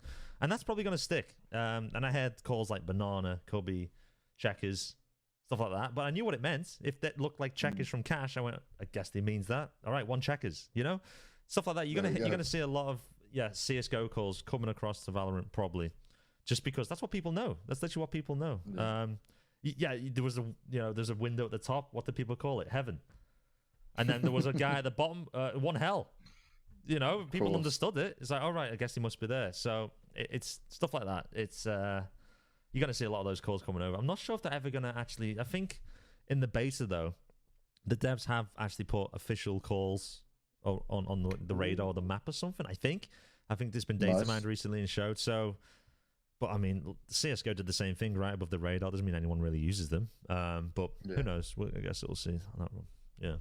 And that's probably going to stick. And I heard calls like banana, cubby, checkers, stuff like that. But I knew what it meant. If that looked like checkers from Cash, I went, I guess he means that. All right, one checkers, you know? Stuff like that. You're gonna see a lot of CSGO calls coming across to Valorant probably, just because that's what people know. That's literally what people know. There's a window at the top. What do people call it? Heaven. And then there was a guy at the bottom, one hell. You know, people understood it. It's like, all right, I guess he must be there. So it's stuff like that. It's you're gonna see a lot of those calls coming over. I'm not sure if they're ever gonna actually. I think in the beta though, the devs have actually put official calls on the radar or the map or something. I think there's been data mined recently and showed. So, but I mean, CS:GO did the same thing right above the radar. Doesn't mean anyone really uses them. But who knows? I guess we'll see on that one. Yeah.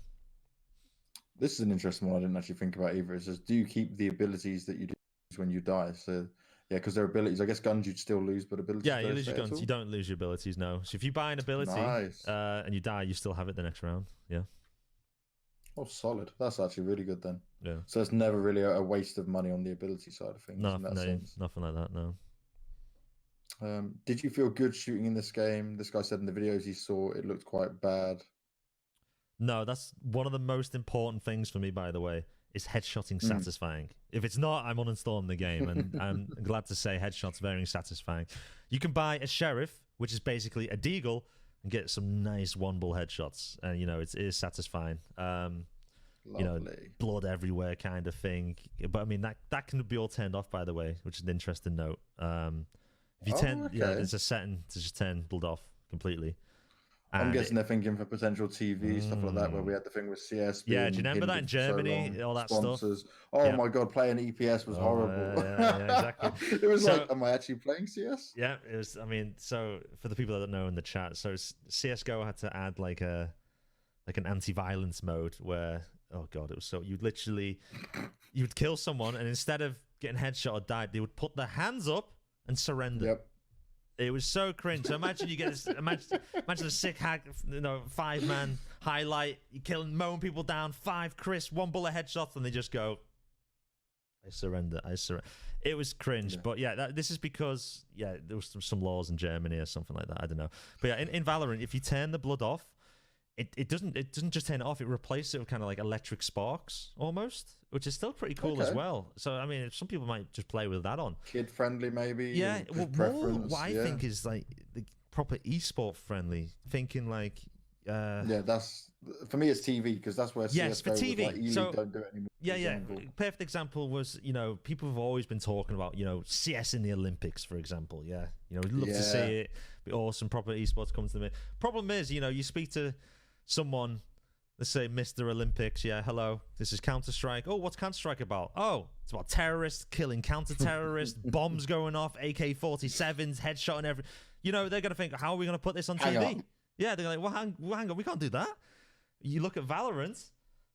This is an interesting one I didn't actually think about either. It says, do you keep the abilities that you do when you die? So yeah, because they're abilities. I guess guns you'd still lose, but abilities. Yeah, you lose your guns. You don't lose your abilities. No. So if you buy an ability and you die, you still have it the next round. Yeah. Oh, solid. That's actually really good then. Yeah. So it's never really a waste of money on the ability side of things. No, nothing like that. No. Did you feel good shooting in this game? This guy said in the videos he saw it looked quite bad. No, that's one of the most important things for me, by the way, is headshotting satisfying. If it's not, I'm uninstalling the game, and I'm glad to say headshots very satisfying. You can buy a sheriff, which is basically a deagle, and get some nice one-ball headshots, and you know it is satisfying. You know, blood everywhere kind of thing. But I mean that can be all turned off, by the way, which is an interesting note. If you there's a setting to just turn blood off completely. I'm guessing they're thinking for potential TV stuff like that, where we had the thing with CS. Yeah, do you remember that in Germany? All that sponsors. Stuff. Oh my god, playing EPS was horrible. Yeah, exactly. It was like, am I actually playing CS? Yeah, it was. I mean, so for the people that don't know in the chat, so CS:GO had to add like an anti-violence mode where, oh god, it was so you'd kill someone, and instead of getting headshot or died, they would put their hands up and surrender. Yep. It was so cringe. So imagine you get imagine a sick hack, 5-man highlight. You're mowing people down, 5 crisp, 1 bullet headshots, and they just go, I surrender. It was cringe, but yeah, this is because there was some laws in Germany or something like that. I don't know, but yeah, in Valorant, if you turn the blood off, it doesn't just turn it off. It replaces it with kind of like electric sparks almost, which is still pretty cool as well. So I mean, some people might just play with that on. Kid friendly, maybe. Yeah, well, what I think is like the proper esport friendly. Thinking like. That's for me. It's TV because that's where yes, for TV. Like, so don't do it anymore. Yeah. Perfect example was people have always been talking about CS in the Olympics, for example. Yeah, we'd love to see it. Be awesome, proper esports come to the. Problem is, you speak to someone Let's say Mr. Olympics. Yeah, hello. This is CounterStrike. Oh, what's CounterStrike about? Oh, it's about terrorists killing counter-terrorists, bombs going off, AK-47s, headshot and every. You know, they're gonna think, how are we gonna put this on TV? Yeah, they're like, well, hang on, we can't do that. You look at Valorant.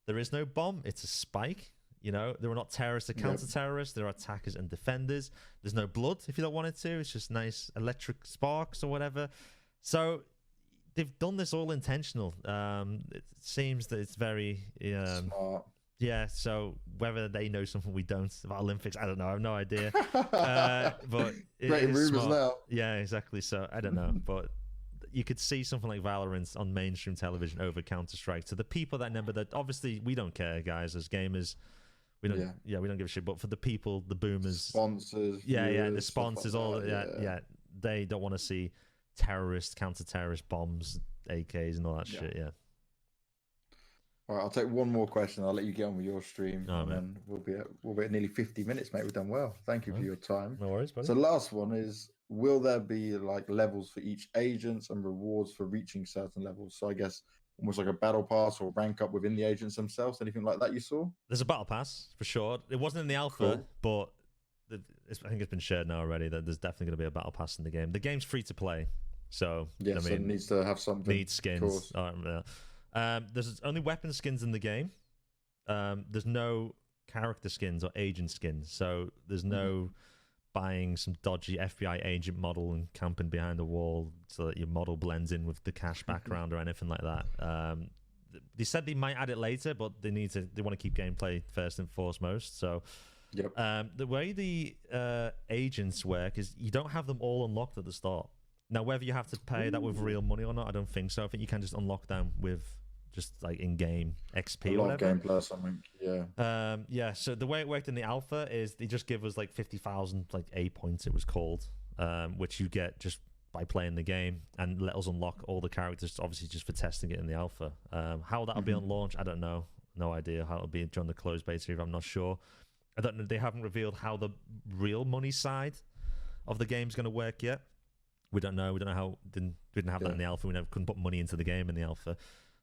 There is no bomb. It's a spike. You know, there are not terrorists or counter-terrorists. There are attackers and defenders. There's no blood if you don't want it to. It's just nice electric sparks or whatever. So they've done this all intentional. It seems that it's very smart. Yeah. So whether they know something we don't about Olympics, I don't know. I have no idea. But great rumors now. Yeah, exactly. So I don't know, but you could see something like Valorant on mainstream television over Counter-Strike. To the people that remember that, obviously we don't care, guys, as gamers. We don't. Yeah, we don't give a shit. But for the people, the boomers, sponsors, viewers, the sponsors, like all that, they don't want to see terrorist, counter-terrorist bombs, AKs, and all that shit. Yeah. All right, I'll take one more question. I'll let you get on with your stream, and then we'll be at nearly 50 minutes, mate. We've done well. Thank you for your time. No worries, buddy. So, last one is: will there be like levels for each agents and rewards for reaching certain levels? So, I guess almost like a battle pass or rank up within the agents themselves. Anything like that you saw? There's a battle pass for sure. It wasn't in the alpha, but I think it's been shared now already that there's definitely going to be a battle pass in the game. The game's free to play, so yes, it needs to have something. Needs skins. There's only weapon skins in the game. There's no character skins or agent skins, so there's no buying some dodgy FBI agent model and camping behind a wall so that your model blends in with the cash background or anything like that. They said they might add it later, but they want to keep gameplay first and foremost. So the way the agents work is you don't have them all unlocked at the start. Now, whether you have to pay that with real money or not, I don't think so. I think you can just unlock them with just like in-game XP or whatever. Gameplay or something, yeah. So the way it worked in the alpha is they just give us like 50,000 like A points, it was called, which you get just by playing the game, and let us unlock all the characters, obviously just for testing it in the alpha. How that'll be on launch, I don't know. No idea how it'll be during the closed beta. I'm not sure. I don't know. They haven't revealed how the real money side of the game's going to work yet. We don't know. We don't know how. We didn't have that in the alpha. We couldn't put money into the game in the alpha.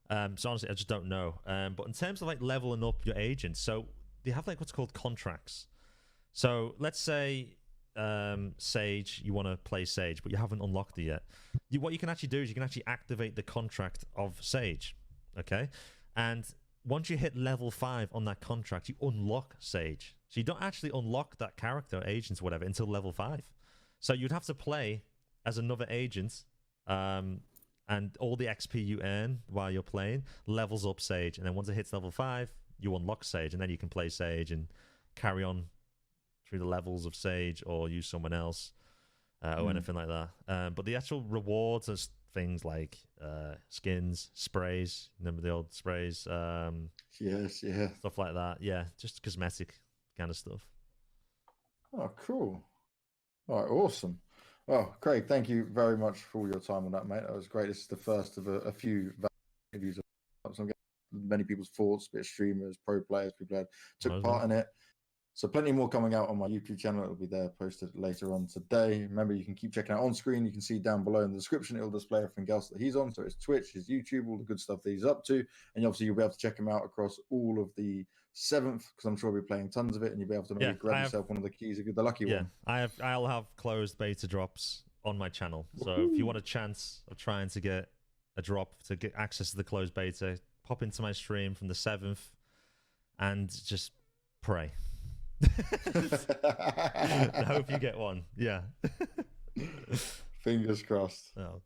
So honestly, I just don't know. But in terms of like leveling up your agents, so they have like what's called contracts. So let's say Sage, you want to play Sage, but you haven't unlocked it yet. What you can actually do is you can actually activate the contract of Sage, okay? And once you hit level 5 on that contract, you unlock Sage. So you don't actually unlock that character, agents, or whatever, until level 5. So you'd have to play as another agent, and all the XP you earn while you're playing levels up Sage. And then once it hits level 5, you unlock Sage, and then you can play Sage and carry on through the levels of Sage or use someone else or anything like that. But the actual rewards are things like skins, sprays. Remember the old sprays? Yes, yeah. Stuff like that. Yeah, just cosmetic kind of stuff. Oh, cool. All right, awesome. Well, Craig, thank you very much for all your time on that, mate. That was great. This is the first of a few interviews. So I'm getting many people's thoughts, bit of streamers, pro players, people that took part in it. So plenty more coming out on my YouTube channel. It'll be there posted later on today. Remember, you can keep checking out on screen. You can see down below in the description, it'll display everything else that he's on. So it's Twitch, his YouTube, all the good stuff that he's up to. And obviously, you'll be able to check him out across all of the 7th, because I'm sure we'll be playing tons of it, and you'll be able to maybe grab yourself one of the keys, the lucky one. I'll have closed beta drops on my channel. So if you want a chance of trying to get a drop to get access to the closed beta, pop into my stream from the 7th and just pray. I hope you get one. Yeah. Fingers crossed. Oh.